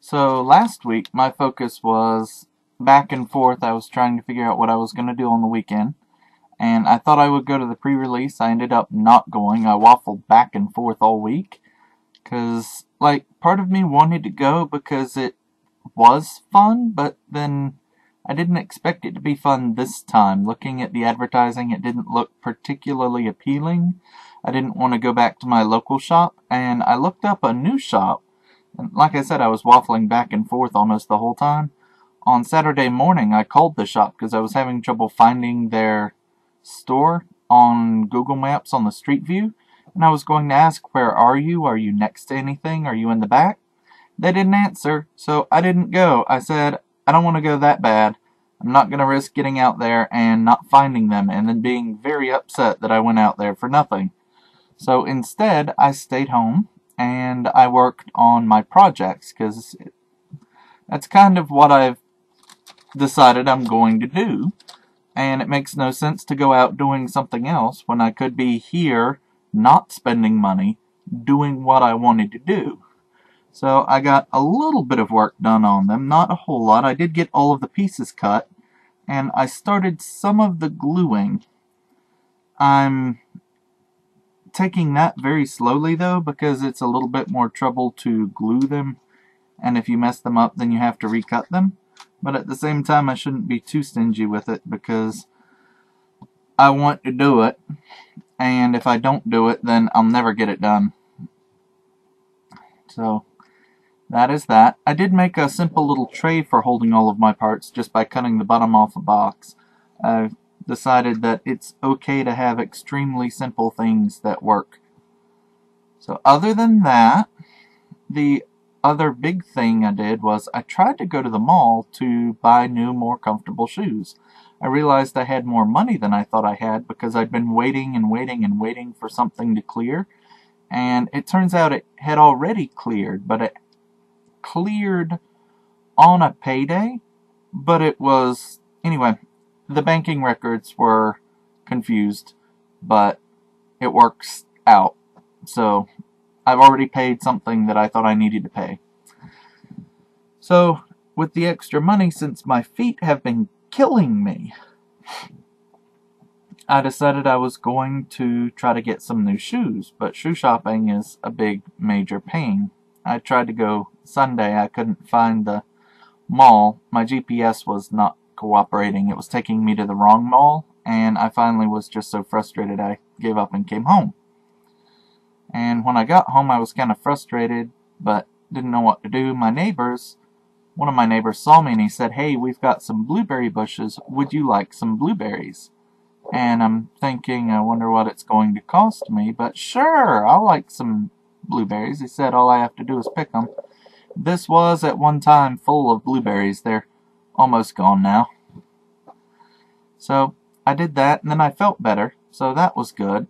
So last week, my focus was back and forth. I was trying to figure out what I was going to do on the weekend, and I thought I would go to the pre-release. I ended up not going. I waffled back and forth all week, because, part of me wanted to go because it was fun, but then I didn't expect it to be fun this time. Looking at the advertising, it didn't look particularly appealing. I didn't want to go back to my local shop, and I looked up a new shop. And like I said, I was waffling back and forth almost the whole time. On Saturday morning, I called the shop because I was having trouble finding their store on Google Maps on the Street View. And I was going to ask, where are you? Are you next to anything? Are you in the back? They didn't answer, so I didn't go. I said, I don't want to go that bad. I'm not going to risk getting out there and not finding them and then being very upset that I went out there for nothing. So instead, I stayed home and I worked on my projects because that's kind of what I've decided I'm going to do. And it makes no sense to go out doing something else when I could be here, not spending money, doing what I wanted to do. So I got a little bit of work done on them, not a whole lot. I did get all of the pieces cut, and I started some of the gluing. I'm taking that very slowly though, because it's a little bit more trouble to glue them, and if you mess them up then you have to recut them. But at the same time, I shouldn't be too stingy with it because I want to do it, and if I don't do it then I'll never get it done. So that is that. I did make a simple little tray for holding all of my parts just by cutting the bottom off a box. I've decided that it's okay to have extremely simple things that work. So other than that, the other big thing I did was I tried to go to the mall to buy new, more comfortable shoes. I realized I had more money than I thought I had because I'd been waiting and waiting and waiting for something to clear. And it turns out it had already cleared, but it cleared on a payday. But it was... Anyway, the banking records were confused, but it works out. So I've already paid something that I thought I needed to pay. So with the extra money, since my feet have been killing me, I decided I was going to try to get some new shoes, but shoe shopping is a big, major pain. I tried to go Sunday. I couldn't find the mall. My GPS was not cooperating. It was taking me to the wrong mall, and I finally was just so frustrated I gave up and came home. And when I got home, I was kind of frustrated, but didn't know what to do. One of my neighbors saw me and he said, "Hey, we've got some blueberry bushes. Would you like some blueberries?" And I'm thinking, I wonder what it's going to cost me, but sure, I'll like some blueberries. He said all I have to do is pick them. This was at one time full of blueberries. They're almost gone now. So I did that, and then I felt better, so that was good.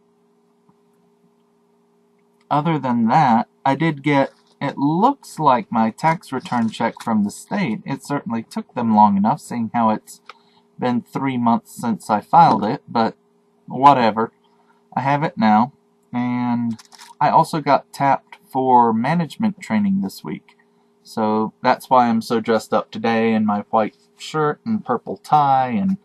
Other than that, I did get, it looks like my tax return check from the state. It certainly took them long enough, seeing how it's been 3 months since I filed it, but whatever. I have it now, and I also got tapped for management training this week. So that's why I'm so dressed up today in my white shirt and purple tie, and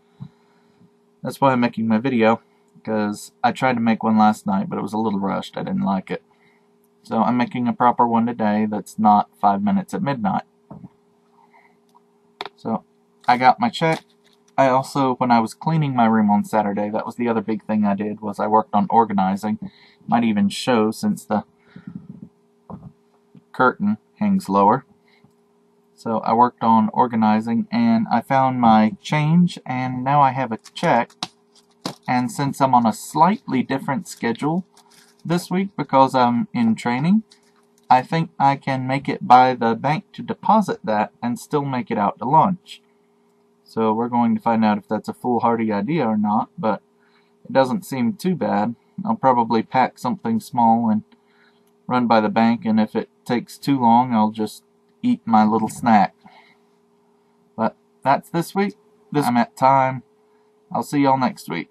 that's why I'm making my video, because I tried to make one last night, but it was a little rushed. I didn't like it. So I'm making a proper one today that's not 5 minutes at midnight. So I got my check. I also, when I was cleaning my room on Saturday, that was the other big thing I did, was I worked on organizing. Might even show since the curtain hangs lower. So I worked on organizing, and I found my change, and now I have a check. And since I'm on a slightly different schedule this week because I'm in training, I think I can make it by the bank to deposit that and still make it out to lunch. So we're going to find out if that's a foolhardy idea or not, but it doesn't seem too bad. I'll probably pack something small and run by the bank, and if it takes too long, I'll just eat my little snack. But that's this week. I'm at time. I'll see y'all next week.